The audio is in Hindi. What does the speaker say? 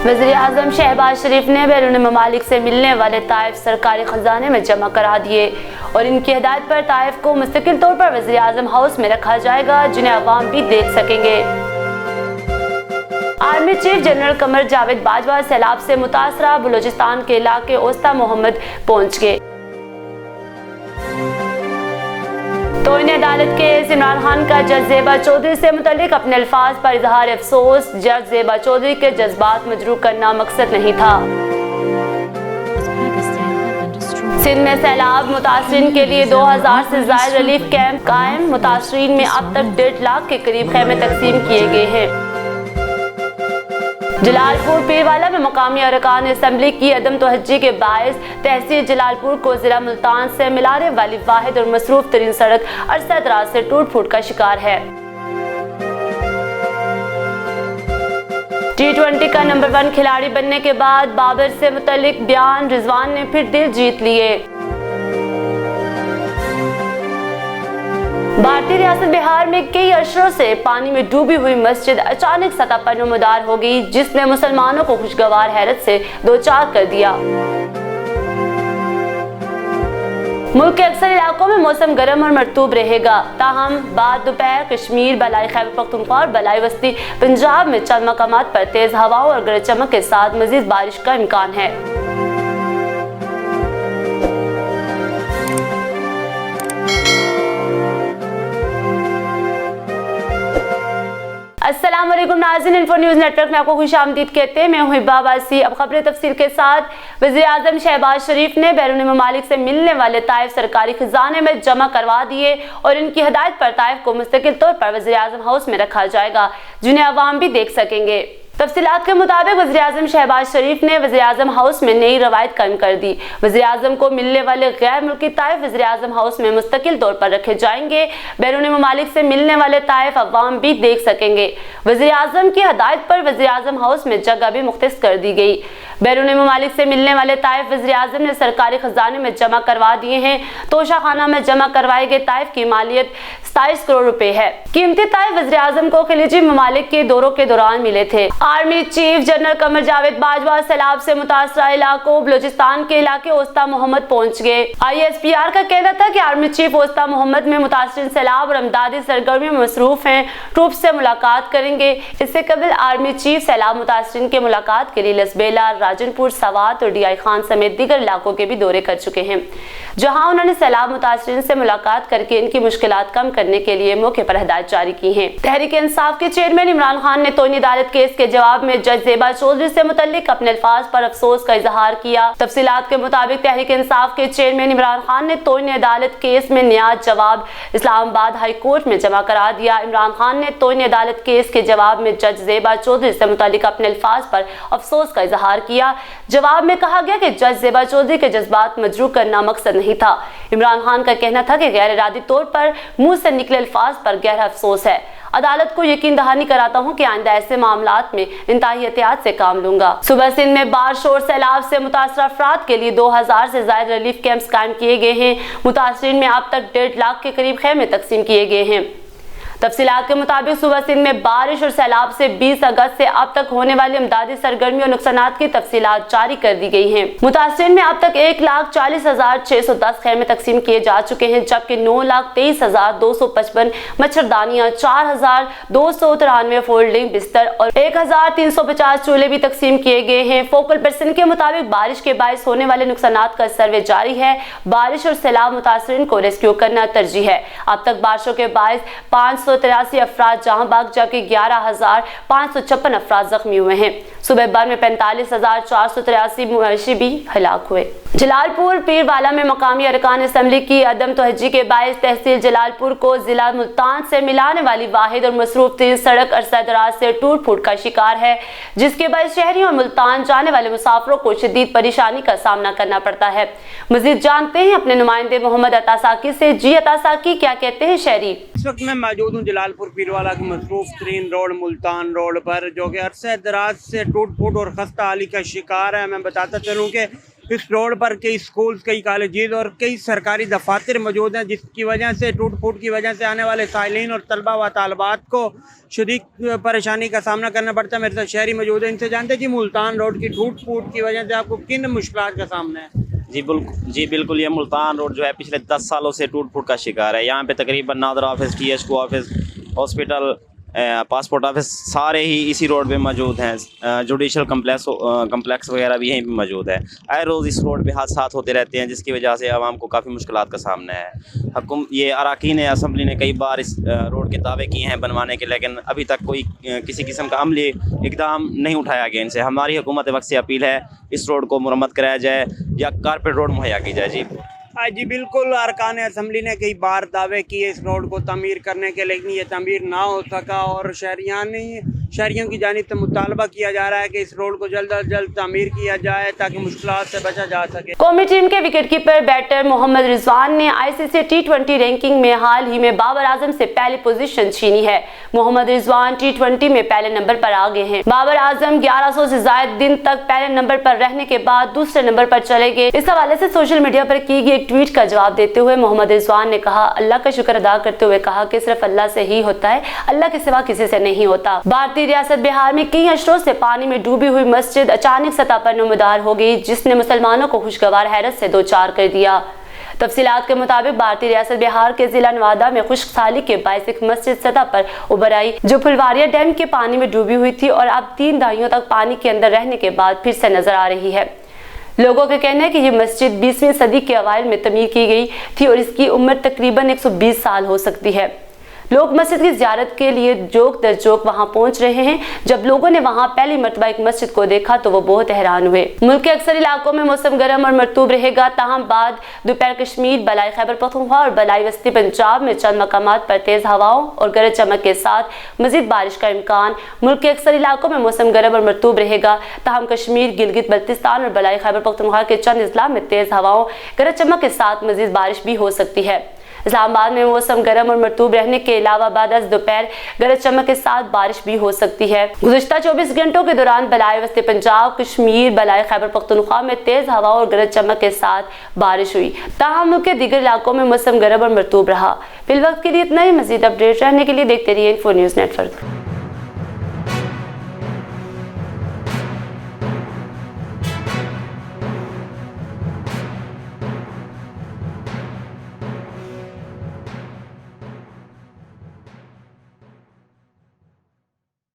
वज़ीर-ए-आज़म शहबाज शरीफ ने बैरून ममालिक से मिलने वाले ताइफ सरकारी खजाने में जमा करा दिए और इनकी हिदायत पर ताइफ को मुस्तकिल तौर पर वज़ीर-ए-आज़म हाउस में रखा जाएगा, जिन्हें अवाम भी देख सकेंगे। Army chief general Qamar Javed Bajwa सैलाब से मुतासरा बलूचिस्तान के इलाके ओस्ता मोहम्मद पहुंच गए। तोइन अदालत केस इमरान खान का जज ज़ेबा चौधरी से मुतल्लिक अपने अल्फाज पर इजहार अफसोस, जज ज़ेबा चौधरी के जज्बात मजरूह करना मकसद नहीं था। सिंध में सैलाब मुतासरीन के लिए 2000 से ज़ायद रिलीफ कैंप कायम, मुतासरीन में अब तक 1.5 लाख के करीब खैमे तकसीम किए गए हैं। जलालपुर पीरवाला में मकामी अरकान असम्बली की अदम तवज्जुही के बायस तहसील जलालपुर को जिला मुल्तान से मिलाने वाली वाहिद और मसरूफ तरीन सड़क अरसा दराज से टूट फूट का शिकार है। T20 का नंबर 1 खिलाड़ी बनने के बाद बाबर से मुतल्लिक बयान, रिजवान ने फिर दिल जीत लिए। भारतीय रियासत बिहार में कई अशरों से पानी में डूबी हुई मस्जिद अचानक सतह पर नमूदार हो गई, जिसने मुसलमानों को खुशगवार हैरत से दो चार कर दिया। मुल्क के अक्सर इलाकों में मौसम गर्म और मरतूब रहेगा, ताहम बाद दोपहर कश्मीर, बलाई खैबर पख्तूनख्वा और बलाई वस्ती पंजाब में चंद मकामात पर तेज हवाओं और गरज चमक के साथ मजीद बारिश का इम्कान है। अस्सलाम वालेकुम नाज़रीन, इन्फो न्यूज़ नेटवर्क में आपको खुशामदीद कहते हैं। मैं हूं हिब्बा अब्बासी। अब खबरें तफसील के साथ। वज़ीर-ए-आज़म शहबाज शरीफ ने बैरून ममालिक से मिलने वाले ताइफ सरकारी खजाने में जमा करवा दिए और इनकी हिदायत पर ताइफ को मुस्तकिल तौर पर वज़ीर-ए-आज़म हाउस में रखा जाएगा, जिन्हें अवाम भी देख सकेंगे। तफसीलात के मुताबिक वज़ीर-ए-आज़म शहबाज शरीफ ने वज़ीर-ए-आज़म हाउस में नई रवायत कायम कर दी। वज़ीर-ए-आज़म को मिलने वाले गैर मुल्की ताइफ वज़ीर-ए-आज़म हाउस में मुस्तकिल तौर पर रखे जाएंगे। बैरून ममालिक से मिलने वाले ताइफ अवाम भी देख सकेंगे। वज़ीर-ए-आज़म की हिदायत पर वज़ीर-ए-आज़म हाउस में जगह भी मुख्तस कर दी गई। बैरून ममालिक से मिलने वाले ताइफ वज़ीर-ए-आज़म ने सरकारी खजाने में जमा करवा दिए हैं। तोशा खाना में जमा करवाए गए ताइफ की मालियत 27 करोड़ रुपए है। कीमती ताइफ वज़ीर-ए-आज़म को खलीजी ममालिक के दौरों के दौरान मिले थे। Army chief general Qamar Javed Bajwa सैलाब से मुतासरा इलाकों बलूचिस्तान के इलाके ओस्ता मोहम्मद पहुंच गए। ISPR का कहना था कि आर्मी चीफ ओस्ता मोहम्मद में मुतासरीन सैलाब और अमदादी सरगर्मियों में मसरूफ हैं, ट्रूप से मुलाकात करेंगे। इससे कबल आर्मी चीफ सैलाब मुतासरीन के मुलाकात के लिए लसबेला, राजनपुर, सवात और DI खान समेत दीगर इलाकों के भी दौरे कर चुके हैं, जहां उन्होंने सैलाब मुतासरीन से मुलाकात करके इनकी मुश्किलात कम करने के लिए मौके पर हिदायत जारी की है। तहरीक इंसाफ के चेयरमैन इमरान खान ने तोइन अदालत केस के जवाब में जज ज़ेबा चौधरी से मुतल्लिक अपने अल्फाज पर अफसोस का इजहार किया। तफसीलात के मुताबिक तहरीक इंसाफ के चेयरमैन इमरान खान ने तोइन अदालत केस में नियाज जवाब इस्लामाबाद हाई कोर्ट में जमा करा दिया। इमरान खान ने तोइन अदालत केस के जवाब में जज ज़ेबा चौधरी से मुतल्लिक अपने अल्फाज पर अफसोस का इजहार किया। जवाब में कहा गया कि जज ज़ेबा चौधरी के जज्बात मजरूह करना मकसद नहीं था। इमरान खान का कहना था कि गैर इरादी तौर पर मुंह से निकले अल्फाज पर गहरा अफसोस है। अदालत को यकीन दहानी कराता हूँ कि आइंदा ऐसे मामलात में इंतहाई एहतियात से काम लूंगा। सुबह सिंध में बारिश और सैलाब से मुतासरा अफराद के लिए 2000 से ज़ायद रिलीफ कैंप्स कायम किए गए हैं। मुतासरीन में अब तक 1.5 लाख के करीब खैमे तकसीम किए गए हैं। तफसीलात के मुताबिक सुबह सिंध में बारिश और सैलाब से 20 अगस्त से अब तक होने वाली अमदादी सरगर्मी और नुकसानात की तफसीलात जारी कर दी गई हैं। मुतासरीन में अब तक 1,40,610 खैमे तकसीम किए जा चुके हैं, जबकि 9,23,255 मच्छरदानियां, 4,293 फोल्डिंग बिस्तर और 1,350 चूल्हे भी तकसीम किए गए हैं। फोकल पर्सन के मुताबिक बारिश के बायस होने वाले नुकसानात का सर्वे जारी है। बारिश और सैलाब मुतासरीन को रेस्क्यू करना तरजीह है। अब तक बारिशों के बायस 583 अफराद जहां बाग, जबकि 11,556 अफराद जख्मी हुए हैं। सुबह भर में 45,483 मवेशी भी हलाक हुए। जलालपुर पीरवाला में मकामी अरकान असम्बली की अदम तवज्जुही के बायस तहसील जलालपुर को जिला मुल्तान से मिलाने वाली वाहिद और मसरूफ तरीन सड़क अरसा दराज से टूट फूट का शिकार है, जिसके बायस शहरियों और मुल्तान जाने वाले मुसाफिरों को शदीद परेशानी का सामना करना पड़ता है। मजीद जानते हैं अपने नुमाइंदे मोहम्मद अता साकी से। जी अता साकी, क्या कहते हैं शहरी? इस वक्त मैं मौजूद हूँ जलालपुर पीरवाला की मसरूफ तरीन रोड मुल्तान रोड पर, जो कि अरसे दराज से टूट फूट और खस्ता हाली का शिकार है। मैं बताता चलूँ कि इस रोड पर कई स्कूल्स, कई कॉलेजेस और कई सरकारी दफातर मौजूद हैं, जिसकी वजह से टूट फूट की वजह से आने वाले साइलिन और तलबा व तालबात को शदीद परेशानी का सामना करना पड़ता है। मेरे साथ शहरी मौजूद है, इनसे जानते हैं जी मुल्तान रोड की टूट फूट की वजह से आपको किन मुश्किलात का सामना है? जी बिल्कुल, ये मुल्तान रोड जो है पिछले 10 सालों से टूट फूट का शिकार है। यहाँ पे तकरीबन NADRA office, THQ office, hospital, passport office सारे ही इसी रोड पे मौजूद हैं। जुडिशल कम्प्लेक्स वगैरह भी यहीं पे मौजूद है। आए रोज़ इस रोड पे हादसा होते रहते हैं, जिसकी वजह से आवाम को काफ़ी मुश्किलात का सामना है। ये अरकान असम्बली ने कई बार इस रोड के दावे किए हैं बनवाने के, लेकिन अभी तक कोई किसी किस्म का अमली इकदाम नहीं उठाया गया इनसे। हमारी हुकूमत वक्त से अपील है इस रोड को मुरम्मत कराया जाए या कारपेट रोड मुहैया की जाए। जी बिल्कुल, अरकान असम्बली ने कई बार दावे किए इस रोड को तमीर करने के, लेकिन ये तमीर ना हो सका और शहरियों की जानिब से मुतालबा किया जा रहा है कि इस रोड को जल्द अज जल्द तमीर किया जाए ताकि मुश्किलात से बचा जा सके। कौमी टीम के विकेटकीपर बैटर मोहम्मद रिजवान ने ICC T20 रैंकिंग में हाल ही में बाबर आजम से पहली पोजीशन छीनी है। मोहम्मद रिजवान T20 में पहले नंबर पर आ गए हैं। बाबर आजम 1100 से ज्यादा दिन तक पहले नंबर पर रहने के बाद दूसरे नंबर पर चले गए। इस हवाले से सोशल मीडिया पर की गई एक ट्वीट का जवाब देते हुए मोहम्मद रिजवान ने कहा, अल्लाह का शुक्र अदा करते हुए कहा कि सिर्फ अल्लाह से ही होता है, अल्लाह के सिवा किसी से नहीं होता। भारतीय रियासत बिहार में कई अशरों से पानी में डूबी हुई मस्जिद अचानक सतह पर नमूदार हो गई, जिसने मुसलमानों को खुशगवार हैरत से दो चार कर दिया। तफसीलात के मुताबिक भारतीय रियासत बिहार के जिला नवादा में खुश्क साली के बायस एक मस्जिद सतह पर उभर आई, जो फुलवारिया डैम के पानी में डूबी हुई थी और अब 3 दहाइयों तक पानी के अंदर रहने के बाद फिर से नजर आ रही है। लोगों का कहना है कि ये मस्जिद 20वीं सदी के अवाइल में तमीर की गई थी और इसकी उम्र तकरीबन 120 साल हो सकती है। लोग मस्जिद की ज़ियारत के लिए जोक दर जोक वहां पहुंच रहे हैं। जब लोगों ने वहां पहली मरतबा एक मस्जिद को देखा तो वो बहुत हैरान हुए। मुल्क के अक्सर इलाकों में मौसम गर्म और मरतूब रहेगा, ताहम बाद दोपहर कश्मीर, बलाई खैबर पख्तूनख्वा और बलाई वस्ती पंजाब में चंद मकामात पर तेज हवाओं और गरज चमक के साथ मजीद बारिश का इम्कान। मुल्क के अक्सर इलाकों में मौसम गर्म और मरतूब रहेगा, ताहम कश्मीर, गिलगित बल्तिस्तान और बलाई खैबर पख्तूनख्वा के चंद अजला में तेज हवाओं, गरज चमक के साथ मजीद बारिश भी हो सकती है। इस्लामाबाद में मौसम गर्म और मरतूब रहने के अलावा बाद अज़ दोपहर गरज चमक के साथ बारिश भी हो सकती है। गुज़िश्ता 24 घंटों के दौरान बलाई वस्ती पंजाब, कश्मीर, बलाई खैबर पख्तूनख्वा में तेज हवा और गरज चमक के साथ बारिश हुई। ताहम मुल्क के दीगर इलाकों में मौसम गर्म और मरतूब रहा। फिलवक्त के लिए इतना ही। मजीद अपडेट रहने के लिए देखते रहिए इन्फो न्यूज़ नेटवर्क।